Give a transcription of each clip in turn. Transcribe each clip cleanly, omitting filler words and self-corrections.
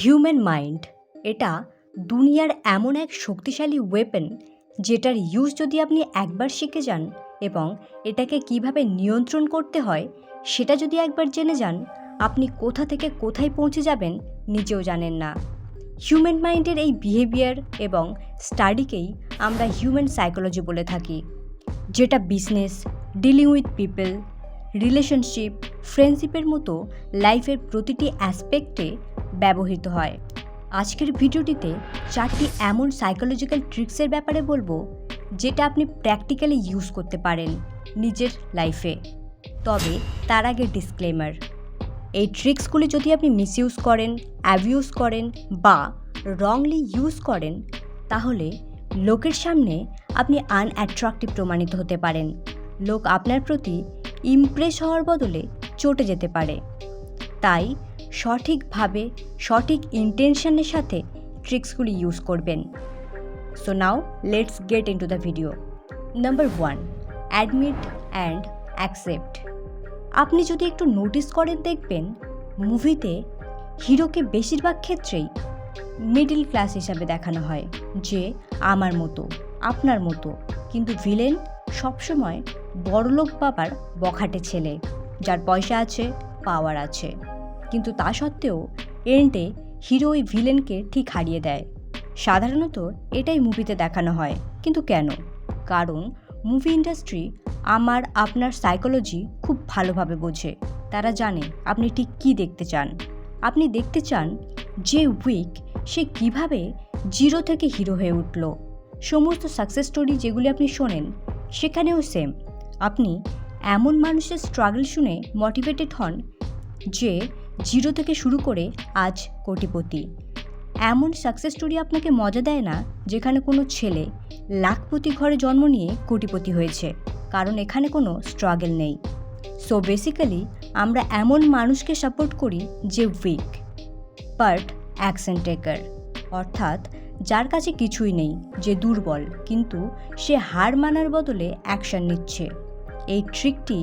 Human mind এটা দুনিয়ার এমন এক শক্তিশালী ওয়েপন যেটার ইউজ যদি আপনি একবার শিখে যান এবং এটাকে কিভাবে নিয়ন্ত্রণ করতে হয় সেটা যদি একবার জেনে যান, আপনি কোথা থেকে কোথায় পৌঁছে যাবেন নিজেও জানেন না। হিউম্যান মাইন্ডের এই বিহেভিয়ার এবং স্টাডিকেই আমরা হিউম্যান সাইকোলজি বলে থাকি, যেটা business, dealing with people, relationship, ফ্রেন্ডশিপের মতো লাইফের প্রতিটি অ্যাসপেক্টে ব্যবহৃত হয়। আজকের ভিডিওটিতে 4টি এমন সাইকোলজিক্যাল ট্রিক্সের ব্যাপারে বলবো যেটা আপনি প্র্যাকটিক্যালি ইউজ করতে পারেন নিজের লাইফে। তবে তার আগে ডিসক্লেমার, এই ট্রিক্সগুলি যদি আপনি মিসইউজ করেন, অ্যাবিউজ করেন বা রংলি ইউজ করেন তাহলে লোকের সামনে আপনি আনঅ্যাট্রাক্টিভ প্রমাণিত হতে পারেন। লোক আপনার প্রতি ইমপ্রেস হওয়ার বদলে চটে যেতে পারে। তাই সঠিকভাবে সঠিক ইন্টেনশনের সাথে ট্রিক্সগুলি ইউজ করবেন। So now let's get into the video. Number 1, admit and accept. আপনি যদি একটু নোটিস করেন দেখবেন মুভিতে হিরোকে বেশিরভাগ ক্ষেত্রেই মিডল ক্লাস হিসাবে দেখানো হয়, যে আমার মতো আপনার মতো, কিন্তু ভিলেন সবসময় বড়লোক বাবার বখাটে ছেলে, যার পয়সা আছে, পাওয়ার আছে। কিন্তু তা সত্ত্বেও এন্ডে হিরো ওই ভিলেনকে ঠিক হারিয়ে দেয়। সাধারণত এটাই মুভিতে দেখানো হয়, কিন্তু কেন? কারণ মুভি ইন্ডাস্ট্রি আমার আপনার সাইকোলজি খুব ভালোভাবে বোঝে। তারা জানে আপনি ঠিক কী দেখতে চান। আপনি দেখতে চান যে উইক সে কিভাবে জিরো থেকে হিরো হয়ে উঠল। সমস্ত সাকসেস স্টোরি যেগুলি আপনি শোনেন সেখানেও সেম। আপনি এমন মানুষের স্ট্রাগল শুনে মোটিভেটেড হন যে জিরো থেকে শুরু করে আজ কোটিপতি। এমন সাকসেস স্টোরি আপনাকে মজা দেয় না যেখানে কোনো ছেলে লাখপতি ঘরে জন্ম নিয়ে কোটিপতি হয়েছে, কারণ এখানে কোনো স্ট্রাগল নেই। সো বেসিক্যালি আমরা এমন মানুষকে সাপোর্ট করি যে উইক বাট অ্যাকশন টেকার, অর্থাৎ যার কাছে কিছুই নেই, যে দুর্বল কিন্তু সে হার মানার বদলে অ্যাকশন নিচ্ছে। এই ট্রিকটি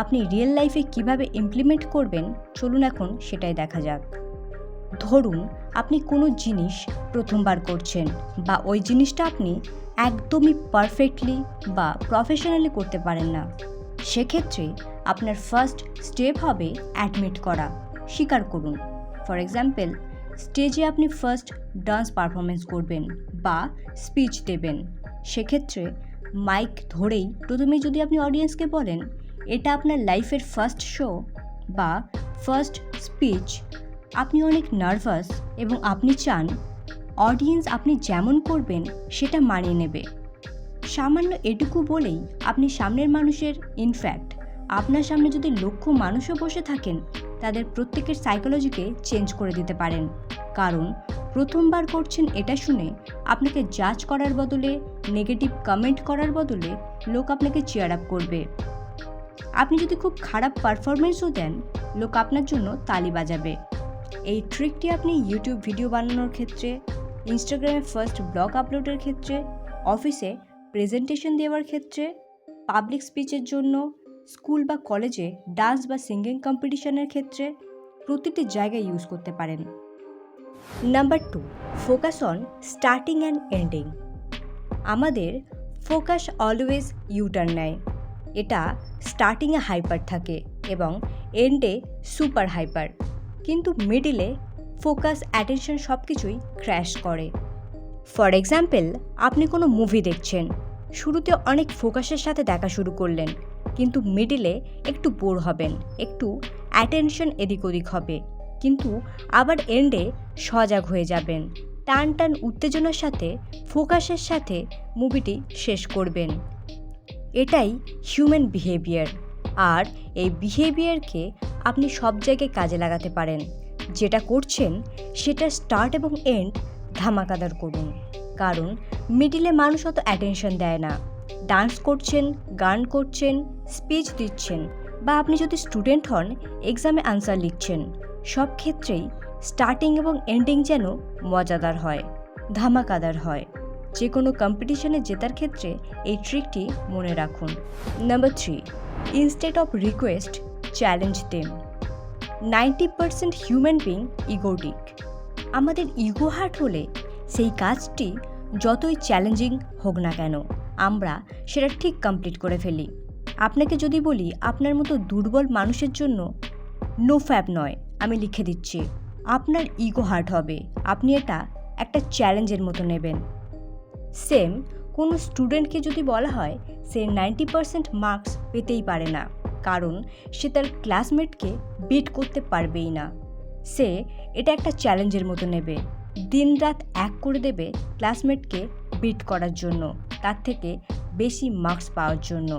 আপনি রিয়েল লাইফে কিভাবে ইমপ্লিমেন্ট করবেন চলুন এখন সেটাই দেখা যাক। ধরুন আপনি কোনো জিনিস প্রথমবার করছেন বা ওই জিনিসটা আপনি একদমই পারফেক্টলি বা প্রফেশনালি করতে পারেন না। সেক্ষেত্রে আপনার ফার্স্ট স্টেপ হবে অ্যাডমিট করা, স্বীকার করুন। ফর এক্সাম্পল, স্টেজে আপনি ফার্স্ট ডান্স পারফরমেন্স করবেন বা স্পিচ দেবেন। সেক্ষেত্রে মাইক ধরেই প্রথমে যদি আপনি অডিয়েন্সকে বলেন এটা আপনার লাইফের ফার্স্ট শো বা ফার্স্ট স্পিচ, আপনি অনেক নার্ভাস এবং আপনি চান অডিয়েন্স আপনি যেমন করবেন সেটা মানিয়ে নেবে। সামান্য এটুকু বলেই আপনি সামনের মানুষের, ইনফ্যাক্ট আপনার সামনে যদি লক্ষ মানুষও বসে থাকেন, তাদের প্রত্যেকের সাইকোলজিকে চেঞ্জ করে দিতে পারেন। কারণ প্রথমবার করছেন এটা শুনে আপনাকে জাজ করার বদলে, নেগেটিভ কমেন্ট করার বদলে লোক আপনাকে চিয়ার আপ করবে। আপনি যদি খুব খারাপ পারফরমেন্সও দেন, লোক আপনার জন্য তালি বাজাবে। এই ট্রিকটি আপনি ইউটিউব ভিডিও বানানোর ক্ষেত্রে, ইনস্টাগ্রামে ফার্স্ট ব্লগ আপলোডের ক্ষেত্রে, অফিসে প্রেজেন্টেশন দেওয়ার ক্ষেত্রে, পাবলিক স্পিচের জন্য, স্কুল বা কলেজে ডান্স বা সিঙ্গিং কম্পিটিশনের ক্ষেত্রে, প্রতিটি জায়গায় ইউজ করতে পারেন। Number 2, focus on starting and ending. আমাদের ফোকাস অলওয়েজ ইউটার্ন নেয়। এটা স্টার্টিংয়ে হাইপার থাকে এবং এন্ডে সুপার হাইপার, কিন্তু মিডিলে ফোকাস, অ্যাটেনশন সব কিছুই ক্র্যাশ করে। ফর এক্সাম্পল, আপনি কোনো মুভি দেখছেন, শুরুতে অনেক ফোকাসের সাথে দেখা শুরু করলেন, কিন্তু মিডিলে একটু বোর হবেন, একটু অ্যাটেনশন এদিক ওদিক হবে, কিন্তু আবার এন্ডে সজাগ হয়ে যাবেন, টান টান উত্তেজনার সাথে ফোকাসের সাথে মুভিটি শেষ করবেন। এটাই হিউম্যান বিহেভিয়ার, আর এই বিহেভিয়ারকে আপনি সব জায়গায় কাজে লাগাতে পারেন। যেটা করছেন সেটা স্টার্ট এবং এন্ড ধামাকাদার করুন, কারণ মিডিলে মানুষ অত অ্যাটেনশন দেয় না। ডান্স করছেন, গান করছেন, স্পিচ দিচ্ছেন, বা আপনি যদি স্টুডেন্ট হন এক্সামে আনসার লিখছেন, সব ক্ষেত্রেই স্টার্টিং এবং এন্ডিং যেন মজাদার হয়, ধামাকাদার হয়। যে কোনো কম্পিটিশনে জেতার ক্ষেত্রে এই ট্রিকটি মনে রাখুন। Number 3, instead of request challenge them. 90% human being egotic. আমাদের ইগো হার্ট হলে সেই কাজটি যতই চ্যালেঞ্জিং হোক না কেন আমরা সেটা ঠিক কমপ্লিট করে ফেলি। আপনাকে যদি বলি আপনার মতো দুর্বল মানুষের জন্য নো ফ্যাব নয়, আমি লিখে দিচ্ছি, আপনার ইগো হার্ট হবে। আপনি এটা একটা চ্যালেঞ্জের মতো নেবেন। সেম কোনো স্টুডেন্টকে যদি বলা হয় সে 90% মার্কস পেতেই পারে না, কারণ সে তার ক্লাসমেটকে বিট করতে পারবেই না, সে এটা একটা চ্যালেঞ্জের মতো নেবে, দিনরাত এক করে দেবে ক্লাসমেটকে বিট করার জন্য, তার থেকে বেশি মার্কস পাওয়ার জন্য।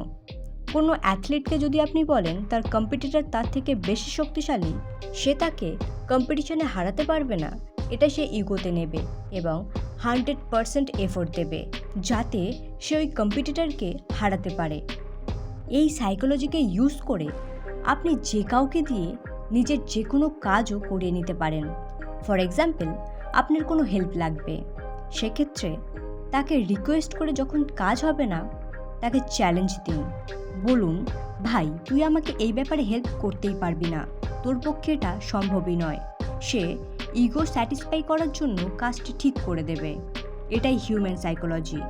কোনো অ্যাথলিটকে যদি আপনি বলেন তার কম্পিটিটর তার থেকে বেশি শক্তিশালী, সে তাকে কম্পিটিশনে হারাতে পারবে না, এটা সে ইগোতে নেবে এবং 100% এফোর্ট দেবে যাতে সে ওই কম্পিটিটরকে হারাতে পারে। এই সাইকোলজিকে ইউজ করে আপনি যে কাউকে দিয়ে নিজের যে কোনো কাজও করিয়ে নিতে পারেন। ফর এক্সাম্পল, আপনার কোনো হেল্প লাগবে, সেক্ষেত্রে তাকে রিকোয়েস্ট করে যখন কাজ হবে না তাকে চ্যালেঞ্জ দিন, বলুন, ভাই তুই আমাকে এই ব্যাপারে হেল্প করতেই পারবি না, তোর পক্ষে এটা সম্ভবই নয়। সে ইগো স্যাটিসফাই করার জন্য কাজটি ঠিক করে দেবে। এটাই হিউম্যান সাইকোলজি।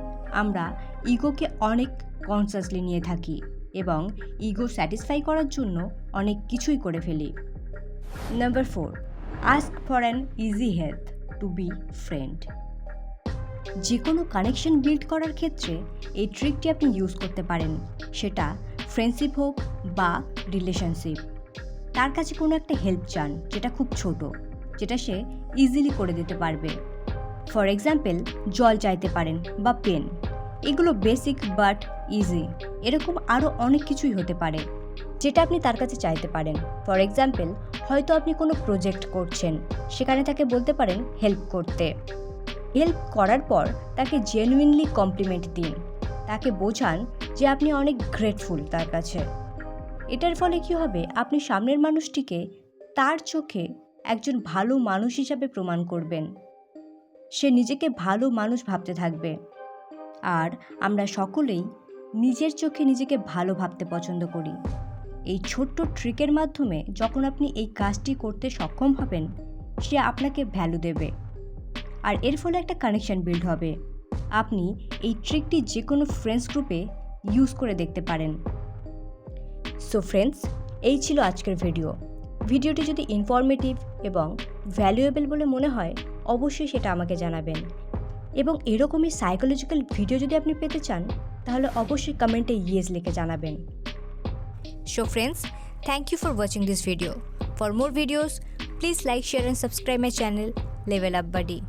আমরা ইগোকে অনেক কনসাসলি নিয়ে থাকি এবং ইগো স্যাটিসফাই করার জন্য অনেক কিছুই করে ফেলি। Number 4, ask for an easy help to be friend. যে কোনো কানেকশন বিল্ড করার ক্ষেত্রে এই ট্রিকটি আপনি ইউজ করতে পারেন, সেটা ফ্রেন্ডশিপ হোক বা রিলেশনশিপ। তার কাছে কোনো একটা হেল্প চান যেটা খুব ছোট, যেটা সে ইজিলি করে দিতে পারবে। ফর এক্সাম্পল, জল চাইতে পারেন বা পেন, এগুলো বেসিক বাট ইজি। এরকম আরও অনেক কিছুই হতে পারে যেটা আপনি তার কাছে চাইতে পারেন। ফর এক্সাম্পল, হয়তো আপনি কোনো প্রজেক্ট করছেন, সেখানে তাকে বলতে পারেন হেল্প করতে। হেল্প করার পর তাকে জেনুইনলি কমপ্লিমেন্ট দিন, তাকে বোঝান যে আপনি অনেক গ্রেটফুল তার কাছে। এটার ফলে কি হবে, আপনি সামনের মানুষটিকে তার চোখে একজন ভালো মানুষ হিসাবে প্রমাণ করবেন, সে নিজেকে ভালো মানুষ ভাবতে থাকবে। আর আমরা সকলেই নিজের চোখে নিজেকে ভালো ভাবতে পছন্দ করি। এই ছোট্ট ট্রিকের মাধ্যমে যখন আপনি এই কাজটি করতে সক্ষম হবেন, সে আপনাকে ভ্যালু দেবে আর এর ফলে একটা কানেকশন বিল্ড হবে। আপনি এই ট্রিকটি যে কোনো ফ্রেন্ডস গ্রুপে ইউজ করে দেখতে পারেন। সো ফ্রেন্ডস, এই ছিল আজকের ভিডিওটি যদি ইনফরমেটিভ এবং ভ্যালুয়েবল বলে মনে হয় অবশ্যই সেটা আমাকে জানাবেন, এবং এরকমই সাইকোলজিক্যাল ভিডিও যদি আপনি পেতে চান তাহলে অবশ্যই কমেন্টে ইয়েস লিখে জানাবেন। So friends, thank you for watching this video. For more videos, please like, share and subscribe my channel Level Up Buddy.